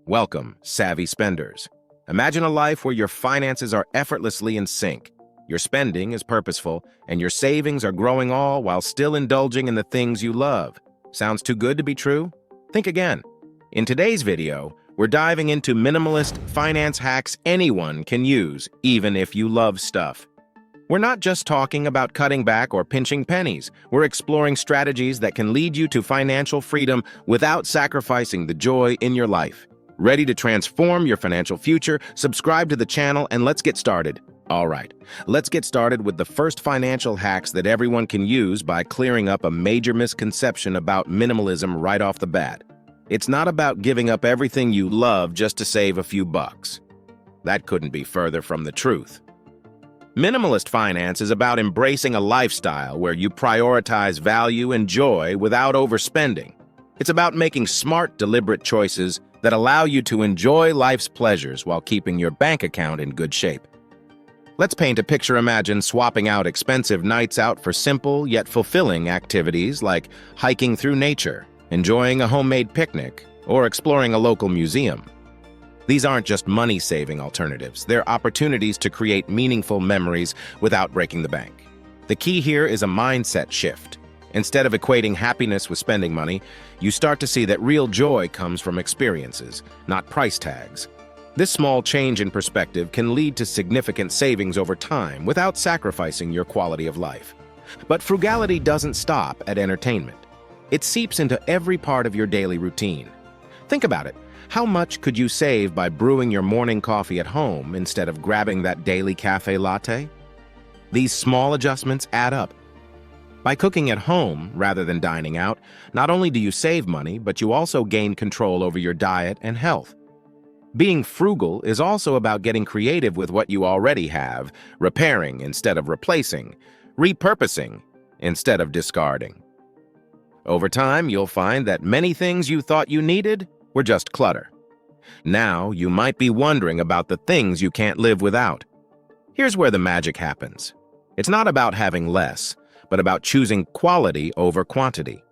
Welcome, savvy spenders. Imagine a life where your finances are effortlessly in sync. Your spending is purposeful, and your savings are growing all while still indulging in the things you love. Sounds too good to be true? Think again. In today's video, we're diving into minimalist finance hacks anyone can use, even if you love stuff. We're not just talking about cutting back or pinching pennies. We're exploring strategies that can lead you to financial freedom without sacrificing the joy in your life. Ready to transform your financial future? Subscribe to the channel and let's get started. All right, let's get started with the first financial hacks that everyone can use by clearing up a major misconception about minimalism right off the bat. It's not about giving up everything you love just to save a few bucks. That couldn't be further from the truth. Minimalist finance is about embracing a lifestyle where you prioritize value and joy without overspending. It's about making smart, deliberate choices that allow you to enjoy life's pleasures while keeping your bank account in good shape. Let's paint a picture. Imagine swapping out expensive nights out for simple yet fulfilling activities like hiking through nature, enjoying a homemade picnic, or exploring a local museum. These aren't just money-saving alternatives. They're opportunities to create meaningful memories without breaking the bank. The key here is a mindset shift. Instead of equating happiness with spending money, you start to see that real joy comes from experiences, not price tags. This small change in perspective can lead to significant savings over time without sacrificing your quality of life. But frugality doesn't stop at entertainment. It seeps into every part of your daily routine. Think about it. How much could you save by brewing your morning coffee at home instead of grabbing that daily cafe latte? These small adjustments add up. By cooking at home rather than dining out, not only do you save money, but you also gain control over your diet and health. Being frugal is also about getting creative with what you already have, repairing instead of replacing, repurposing instead of discarding. Over time, you'll find that many things you thought you needed were just clutter. Now, you might be wondering about the things you can't live without. Here's where the magic happens. It's not about having less, but about choosing quality over quantity.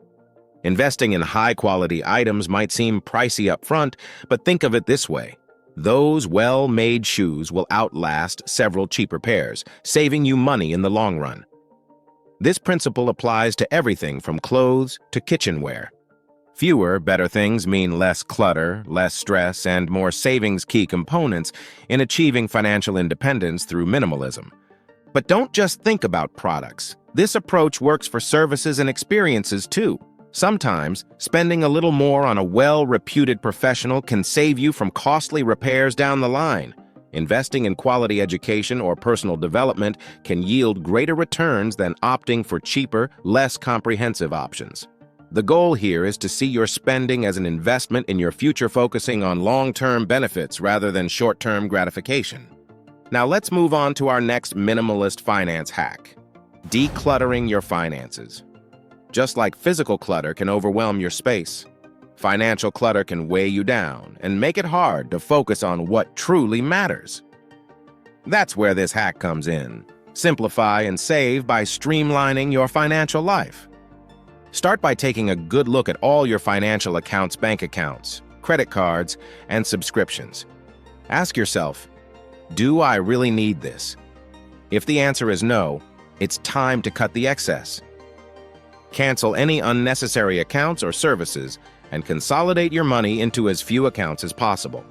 Investing in high-quality items might seem pricey up front, but think of it this way. Those well-made shoes will outlast several cheaper pairs, saving you money in the long run. This principle applies to everything from clothes to kitchenware. Fewer, better things mean less clutter, less stress, and more savings. Key components in achieving financial independence through minimalism. But don't just think about products. This approach works for services and experiences too. Sometimes, spending a little more on a well-reputed professional can save you from costly repairs down the line. Investing in quality education or personal development can yield greater returns than opting for cheaper, less comprehensive options. The goal here is to see your spending as an investment in your future, focusing on long-term benefits rather than short-term gratification. Now let's move on to our next minimalist finance hack: decluttering your finances. Just like physical clutter can overwhelm your space, financial clutter can weigh you down and make it hard to focus on what truly matters. That's where this hack comes in. Simplify and save by streamlining your financial life. Start by taking a good look at all your financial accounts, bank accounts, credit cards, and subscriptions. Ask yourself, do I really need this? If the answer is no, it's time to cut the excess. Cancel any unnecessary accounts or services and consolidate your money into as few accounts as possible.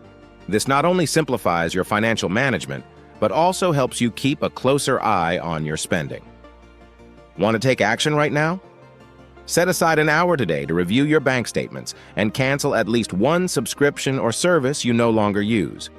This not only simplifies your financial management, but also helps you keep a closer eye on your spending. Want to take action right now? Set aside an hour today to review your bank statements and cancel at least one subscription or service you no longer use.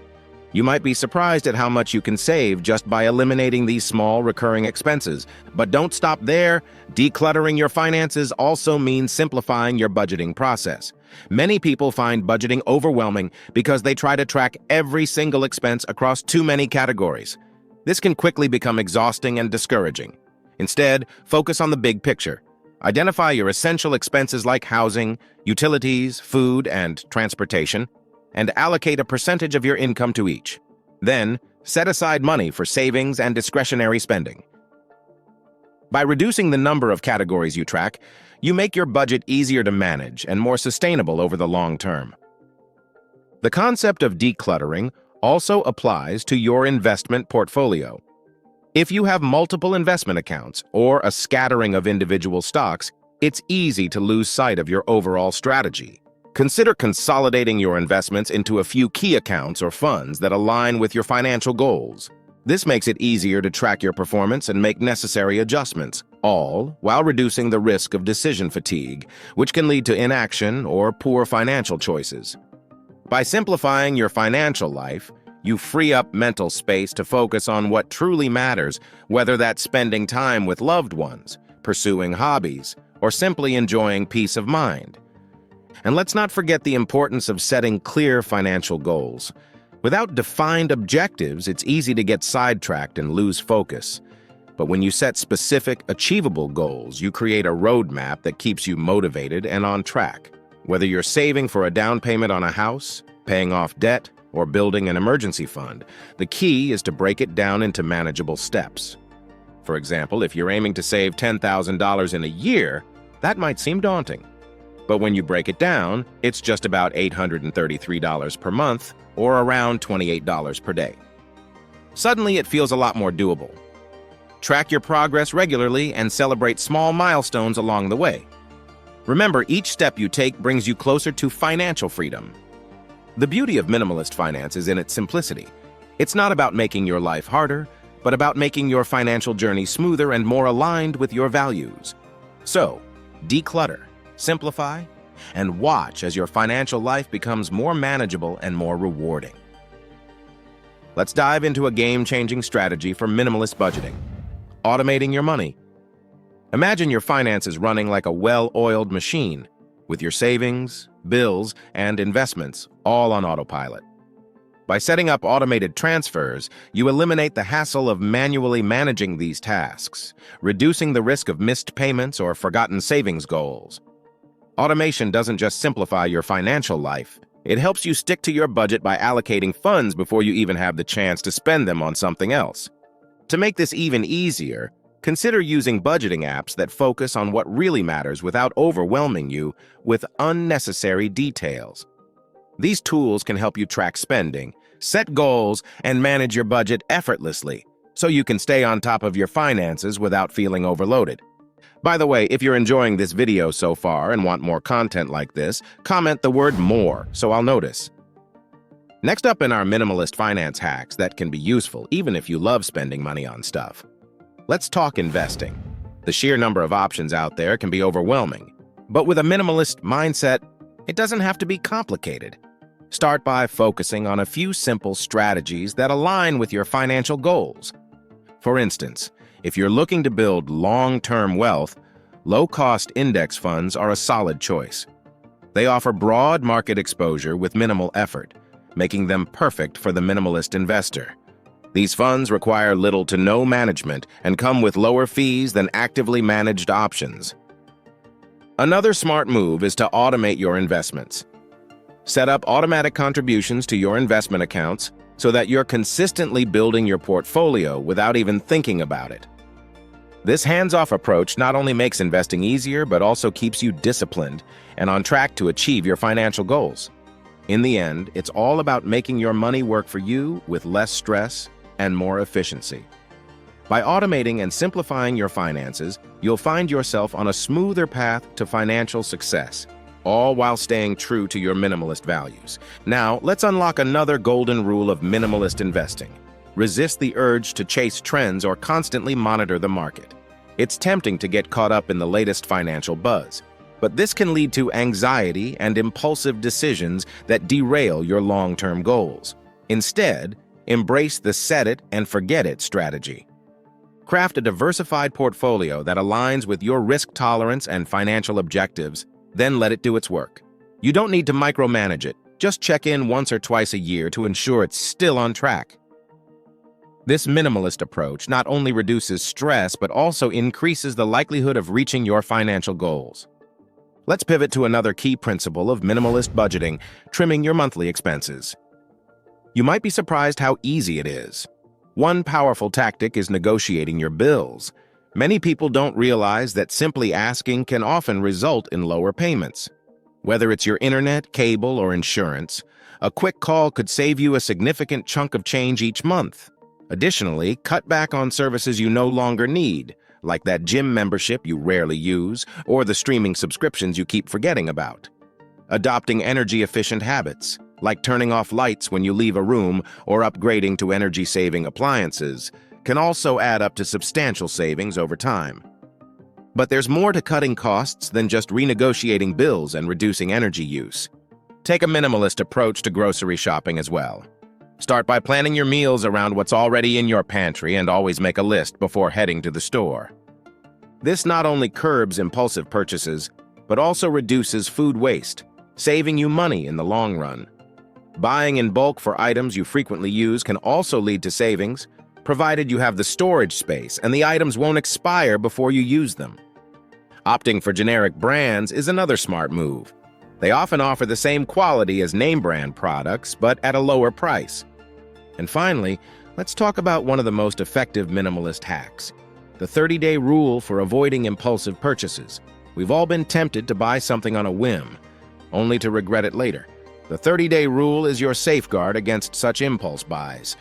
You might be surprised at how much you can save just by eliminating these small recurring expenses. But don't stop there. Decluttering your finances also means simplifying your budgeting process. Many people find budgeting overwhelming because they try to track every single expense across too many categories. This can quickly become exhausting and discouraging. Instead, focus on the big picture. Identify your essential expenses like housing, utilities, food, and transportation, and allocate a percentage of your income to each. Then, set aside money for savings and discretionary spending. By reducing the number of categories you track, you make your budget easier to manage and more sustainable over the long term. The concept of decluttering also applies to your investment portfolio. If you have multiple investment accounts or a scattering of individual stocks, it's easy to lose sight of your overall strategy. Consider consolidating your investments into a few key accounts or funds that align with your financial goals. This makes it easier to track your performance and make necessary adjustments, all while reducing the risk of decision fatigue, which can lead to inaction or poor financial choices. By simplifying your financial life, you free up mental space to focus on what truly matters, whether that's spending time with loved ones, pursuing hobbies, or simply enjoying peace of mind. And let's not forget the importance of setting clear financial goals. Without defined objectives, it's easy to get sidetracked and lose focus. But when you set specific, achievable goals, you create a roadmap that keeps you motivated and on track. Whether you're saving for a down payment on a house, paying off debt, or building an emergency fund, the key is to break it down into manageable steps. For example, if you're aiming to save $10,000 in a year, that might seem daunting. But when you break it down, it's just about $833 per month, or around $28 per day. Suddenly, it feels a lot more doable. Track your progress regularly and celebrate small milestones along the way. Remember, each step you take brings you closer to financial freedom. The beauty of minimalist finance is in its simplicity. It's not about making your life harder, but about making your financial journey smoother and more aligned with your values. So, declutter, simplify, and watch as your financial life becomes more manageable and more rewarding. Let's dive into a game-changing strategy for minimalist budgeting: automating your money. Imagine your finances running like a well-oiled machine, with your savings, bills, and investments all on autopilot. By setting up automated transfers, you eliminate the hassle of manually managing these tasks, reducing the risk of missed payments or forgotten savings goals. Automation doesn't just simplify your financial life, it helps you stick to your budget by allocating funds before you even have the chance to spend them on something else. To make this even easier, consider using budgeting apps that focus on what really matters without overwhelming you with unnecessary details. These tools can help you track spending, set goals, and manage your budget effortlessly, so you can stay on top of your finances without feeling overloaded. By the way, if you're enjoying this video so far and want more content like this, comment the word "more" so I'll notice. Next up in our minimalist finance hacks that can be useful even if you love spending money on stuff. Let's talk investing. The sheer number of options out there can be overwhelming, but with a minimalist mindset, it doesn't have to be complicated. Start by focusing on a few simple strategies that align with your financial goals. For instance, if you're looking to build long-term wealth, low-cost index funds are a solid choice. They offer broad market exposure with minimal effort, making them perfect for the minimalist investor. These funds require little to no management and come with lower fees than actively managed options. Another smart move is to automate your investments. Set up automatic contributions to your investment accounts so that you're consistently building your portfolio without even thinking about it. This hands-off approach not only makes investing easier, but also keeps you disciplined and on track to achieve your financial goals. In the end, it's all about making your money work for you with less stress and more efficiency. By automating and simplifying your finances, you'll find yourself on a smoother path to financial success, all while staying true to your minimalist values. Now, let's unlock another golden rule of minimalist investing. Resist the urge to chase trends or constantly monitor the market. It's tempting to get caught up in the latest financial buzz, but this can lead to anxiety and impulsive decisions that derail your long-term goals. Instead, embrace the set it and forget it strategy. Craft a diversified portfolio that aligns with your risk tolerance and financial objectives, then let it do its work. You don't need to micromanage it. Just check in once or twice a year to ensure it's still on track. This minimalist approach not only reduces stress, but also increases the likelihood of reaching your financial goals. Let's pivot to another key principle of minimalist budgeting: trimming your monthly expenses. You might be surprised how easy it is. One powerful tactic is negotiating your bills. Many people don't realize that simply asking can often result in lower payments. Whether it's your internet, cable, or insurance, a quick call could save you a significant chunk of change each month. Additionally, cut back on services you no longer need, like that gym membership you rarely use or the streaming subscriptions you keep forgetting about. Adopting energy-efficient habits, like turning off lights when you leave a room or upgrading to energy-saving appliances, can also add up to substantial savings over time. But there's more to cutting costs than just renegotiating bills and reducing energy use. Take a minimalist approach to grocery shopping as well. Start by planning your meals around what's already in your pantry and always make a list before heading to the store. This not only curbs impulsive purchases, but also reduces food waste, saving you money in the long run. Buying in bulk for items you frequently use can also lead to savings, provided you have the storage space and the items won't expire before you use them. Opting for generic brands is another smart move. They often offer the same quality as name brand products, but at a lower price. And finally, let's talk about one of the most effective minimalist hacks, the 30-day rule for avoiding impulsive purchases. We've all been tempted to buy something on a whim, only to regret it later. The 30-day rule is your safeguard against such impulse buys.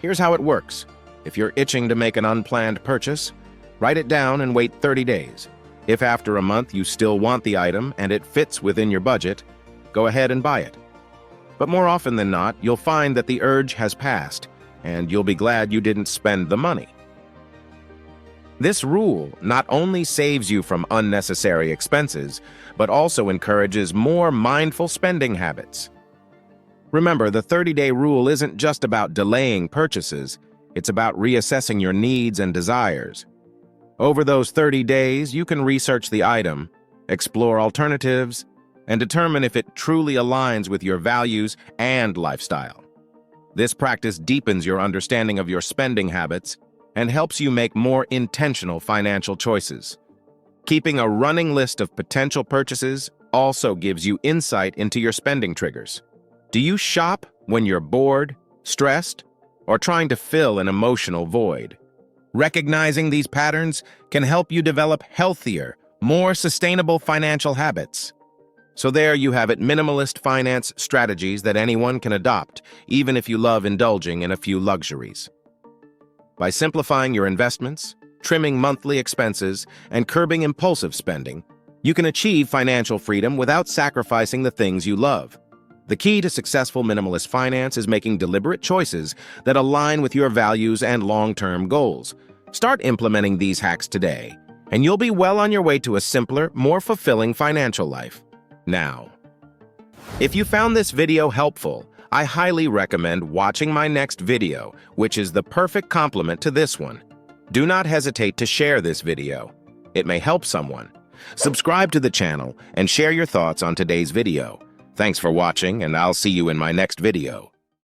Here's how it works. If you're itching to make an unplanned purchase, write it down and wait 30 days. If after a month you still want the item and it fits within your budget, go ahead and buy it. But more often than not, you'll find that the urge has passed, and you'll be glad you didn't spend the money. This rule not only saves you from unnecessary expenses, but also encourages more mindful spending habits. Remember, the 30-day rule isn't just about delaying purchases, it's about reassessing your needs and desires. Over those 30 days, you can research the item, explore alternatives, and determine if it truly aligns with your values and lifestyle. This practice deepens your understanding of your spending habits and helps you make more intentional financial choices. Keeping a running list of potential purchases also gives you insight into your spending triggers. Do you shop when you're bored, stressed, or trying to fill an emotional void? Recognizing these patterns can help you develop healthier, more sustainable financial habits. So there you have it, minimalist finance strategies that anyone can adopt, even if you love indulging in a few luxuries. By simplifying your investments, trimming monthly expenses, and curbing impulsive spending, you can achieve financial freedom without sacrificing the things you love. The key to successful minimalist finance is making deliberate choices that align with your values and long-term goals. Start implementing these hacks today, and you'll be well on your way to a simpler, more fulfilling financial life. Now, if you found this video helpful, I highly recommend watching my next video, which is the perfect complement to this one. Do not hesitate to share this video. It may help someone. Subscribe to the channel and share your thoughts on today's video. Thanks for watching, and I'll see you in my next video.